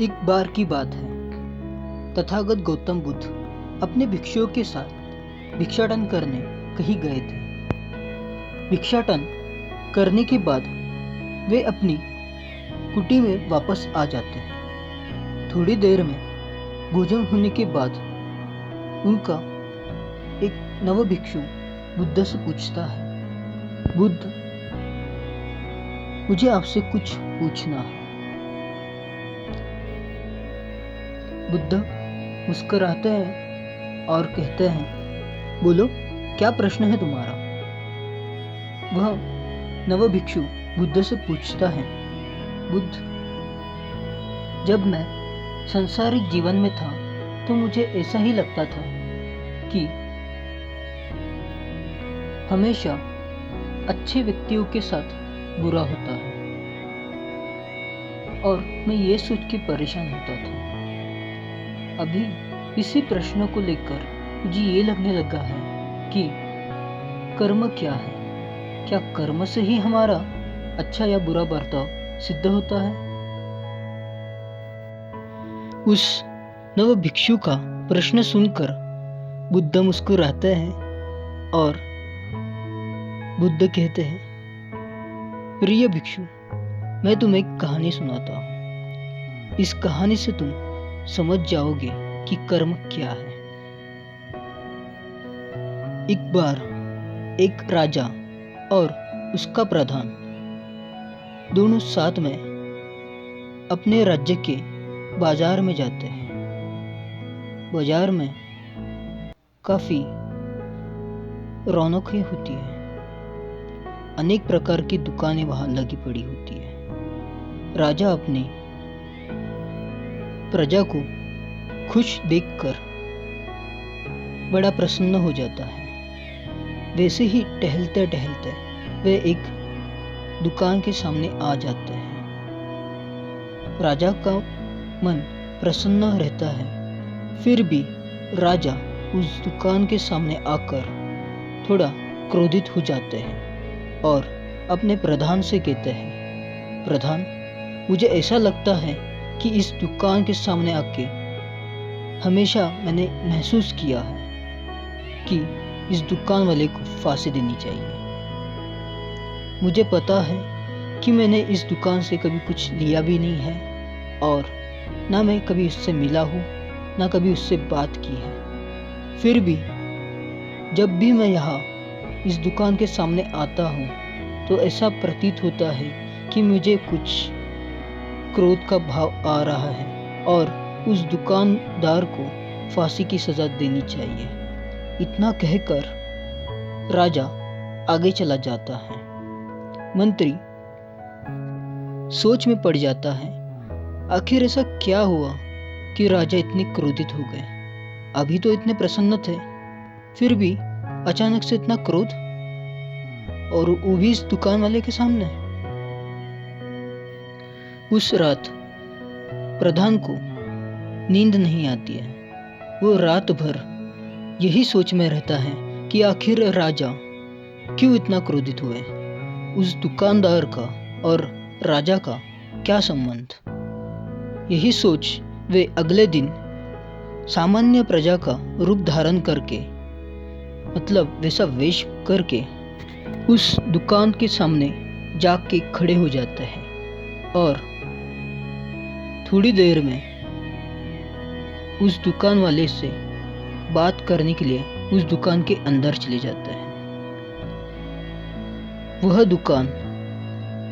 एक बार की बात है। तथागत गौतम बुद्ध अपने भिक्षुओं के साथ भिक्षाटन करने कहीं गए थे। भिक्षाटन करने के बाद वे अपनी कुटी में वापस आ जाते हैं। थोड़ी देर में भोजन होने के बाद उनका एक नव भिक्षु बुद्ध से पूछता है, बुद्ध, मुझे आपसे कुछ पूछना है। बुद्ध मुस्कुराते हैं और कहते हैं, बोलो, क्या प्रश्न है तुम्हारा? वह नव भिक्षु बुद्ध से पूछता है, बुद्ध, जब मैं सांसारिक जीवन में था तो मुझे ऐसा ही लगता था कि हमेशा अच्छे व्यक्तियों के साथ बुरा होता है, और मैं ये सोच के परेशान होता था। अभी इसी प्रश्न को लेकर मुझे ये लगने लगा है कि कर्म क्या है? क्या कर्म से ही हमारा अच्छा या बुरा बर्ताव सिद्ध होता है? उस नव भिक्षु का प्रश्न सुनकर बुद्ध मुस्कुराते हैं और बुद्ध कहते हैं, प्रिय भिक्षु, मैं तुम्हें एक कहानी सुनाता हूँ। इस कहानी से तुम समझ जाओगे कि कर्म क्या है। एक बार एक राजा और उसका प्रधान दोनों साथ में अपने राज्य के बाजार में जाते हैं। बाजार में काफी रौनकें होती है। अनेक प्रकार की दुकानें वहां लगी पड़ी होती है। राजा अपनी प्रजा को खुश देखकर बड़ा प्रसन्न हो जाता है। वैसे ही टहलते टहलते वे एक दुकान के सामने आ जाते हैं। राजा का मन प्रसन्न रहता है, फिर भी राजा उस दुकान के सामने आकर थोड़ा क्रोधित हो जाते हैं और अपने प्रधान से कहते हैं, प्रधान, मुझे ऐसा लगता है कि इस दुकान के सामने आके हमेशा मैंने महसूस किया है कि इस दुकान वाले को फांसी देनी चाहिए। मुझे पता है कि मैंने इस दुकान से कभी कुछ लिया भी नहीं है और ना मैं कभी उससे मिला हूँ, ना कभी उससे बात की है। फिर भी जब भी मैं यहाँ इस दुकान के सामने आता हूँ तो ऐसा प्रतीत होता है कि मुझे कुछ क्रोध का भाव आ रहा है और उस दुकानदार को फांसी की सजा देनी चाहिए। इतना कहकर राजा आगे चला जाता है। मंत्री सोच में पड़ जाता है, आखिर ऐसा क्या हुआ कि राजा इतने क्रोधित हो गए? अभी तो इतने प्रसन्न थे, फिर भी अचानक से इतना क्रोध, और वो भी इस दुकान वाले के सामने। उस रात प्रधान को नींद नहीं आती है। वो रात भर यही सोच में रहता है कि आखिर राजा क्यों इतना क्रोधित हुए। उस दुकानदार का और राजा का क्या संबंध? यही सोच वे अगले दिन सामान्य प्रजा का रूप धारण करके, मतलब वैसा वेश करके, उस दुकान के सामने जाके खड़े हो जाते हैं और थोड़ी देर में उस दुकान वाले से बात करने के लिए उस दुकान के अंदर चले जाते हैं। वह दुकान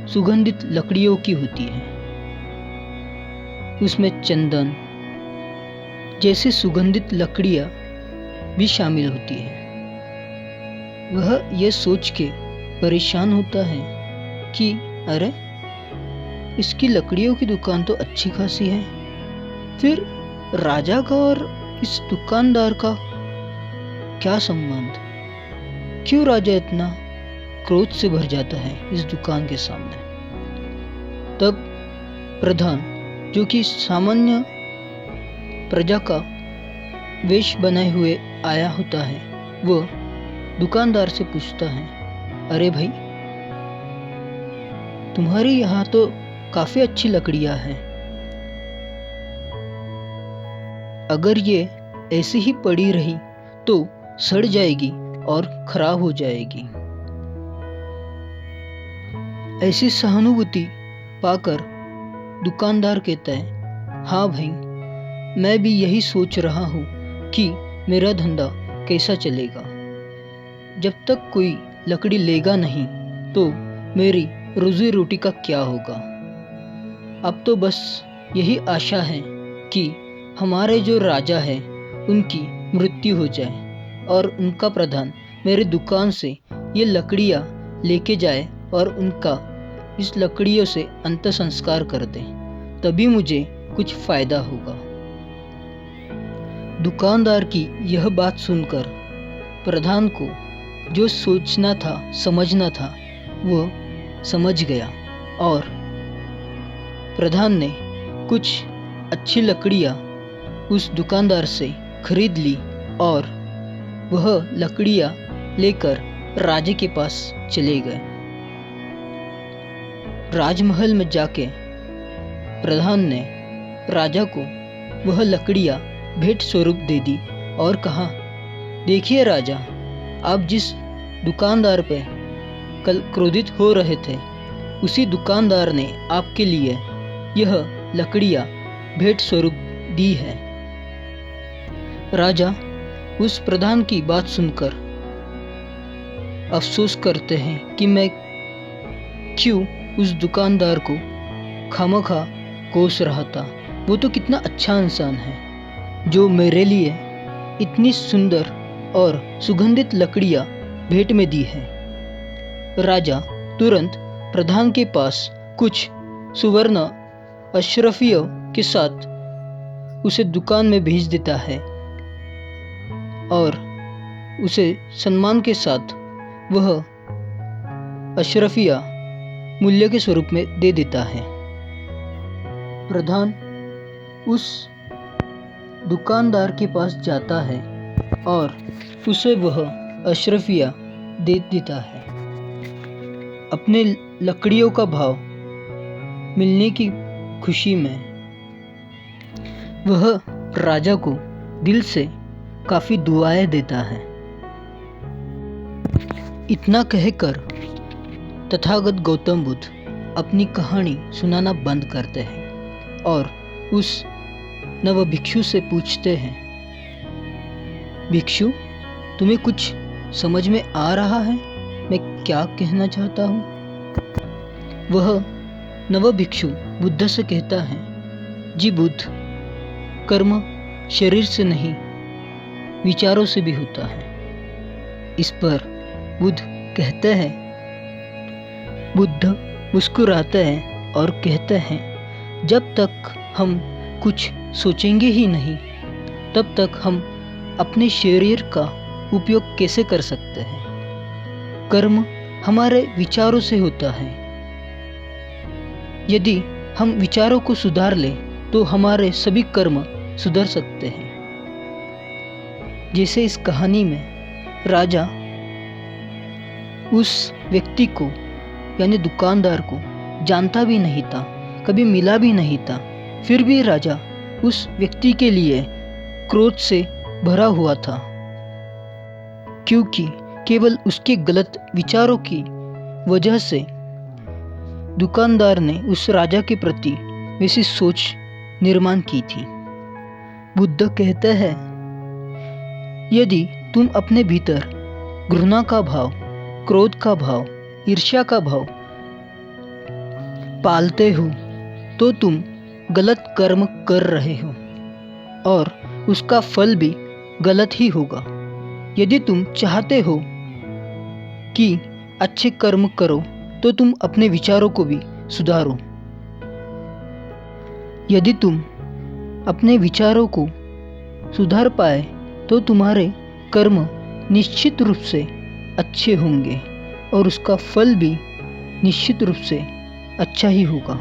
सुगंधित लकड़ियों की होती है। उसमें चंदन जैसे सुगंधित लकड़ियां भी शामिल होती है। वह यह सोच के परेशान होता है कि अरे, इसकी लकड़ियों की दुकान तो अच्छी खासी है, फिर राजा का और इस दुकानदार का क्या संबंध? क्यों राजा इतना क्रोध से भर जाता है इस दुकान के सामने? तब प्रधान, जो कि सामान्य प्रजा का वेश बनाए हुए आया होता है, वो दुकानदार से पूछता है, अरे भाई, तुम्हारी यहाँ तो काफी अच्छी लकड़ियाँ हैं, अगर ये ऐसे ही पड़ी रही तो सड़ जाएगी और खराब हो जाएगी। ऐसी सहानुभूति पाकर दुकानदार कहता है, हाँ भाई, मैं भी यही सोच रहा हूँ कि मेरा धंधा कैसा चलेगा। जब तक कोई लकड़ी लेगा नहीं तो मेरी रोजी रोटी का क्या होगा। अब तो बस यही आशा है कि हमारे जो राजा है उनकी मृत्यु हो जाए और उनका प्रधान मेरी दुकान से ये लकड़ियाँ लेके जाए और उनका इस लकड़ियों से अंत संस्कार कर दे, तभी मुझे कुछ फ़ायदा होगा। दुकानदार की यह बात सुनकर प्रधान को जो सोचना था, समझना था, वो समझ गया और प्रधान ने कुछ अच्छी लकड़ियाँ उस दुकानदार से खरीद ली और वह लकड़ियाँ लेकर राजे के पास चले गए। राजमहल में जाके प्रधान ने राजा को वह लकड़ियाँ भेंट स्वरूप दे दी और कहा, देखिए राजा, आप जिस दुकानदार पे कल क्रोधित हो रहे थे, उसी दुकानदार ने आपके लिए यह लकड़ियाँ भेंट स्वरूप दी है। राजा उस प्रधान की बात सुनकर अफसोस करते हैं कि मैं क्यों उस दुकानदार को खामखा कोस रहा था। वो तो कितना अच्छा इंसान है जो मेरे लिए इतनी सुंदर और सुगंधित लकड़ियाँ भेंट में दी है। राजा तुरंत प्रधान के पास कुछ सुवर्ण अशरफियों के साथ उसे दुकान में भेज देता है और उसे सम्मान के साथ वह अशरफिया मूल्य के स्वरूप में दे देता है। प्रधान उस दुकानदार के पास जाता है और उसे वह अशरफिया दे देता है। अपने लकड़ियों का भाव मिलने की खुशी में वह राजा को दिल से काफ़ी दुआएं देता है। इतना कहकर तथागत गौतम बुद्ध अपनी कहानी सुनाना बंद करते हैं और उस नव भिक्षु से पूछते हैं, भिक्षु, तुम्हें कुछ समझ में आ रहा है मैं क्या कहना चाहता हूँ? वह नव भिक्षु बुद्ध से कहता है, जी बुद्ध, कर्म शरीर से नहीं विचारों से भी होता है। इस पर बुद्ध कहते हैं, बुद्ध मुस्कुराते हैं और कहते हैं, जब तक हम कुछ सोचेंगे ही नहीं तब तक हम अपने शरीर का उपयोग कैसे कर सकते हैं। कर्म हमारे विचारों से होता है। यदि हम विचारों को सुधार लें तो हमारे सभी कर्म सुधर सकते हैं। जैसे इस कहानी में राजा उस व्यक्ति को यानी दुकानदार को जानता भी नहीं था, कभी मिला भी नहीं था, फिर भी राजा उस व्यक्ति के लिए क्रोध से भरा हुआ था, क्योंकि केवल उसके गलत विचारों की वजह से दुकानदार ने उस राजा के प्रति वैसी सोच निर्माण की थी। बुद्ध कहते हैं, यदि तुम अपने भीतर घृणा का भाव, क्रोध का भाव, ईर्ष्या का भाव पालते हो तो तुम गलत कर्म कर रहे हो और उसका फल भी गलत ही होगा। यदि तुम चाहते हो कि अच्छे कर्म करो तो तुम अपने विचारों को भी सुधारो। यदि तुम अपने विचारों को सुधार पाए तो तुम्हारे कर्म निश्चित रूप से अच्छे होंगे और उसका फल भी निश्चित रूप से अच्छा ही होगा।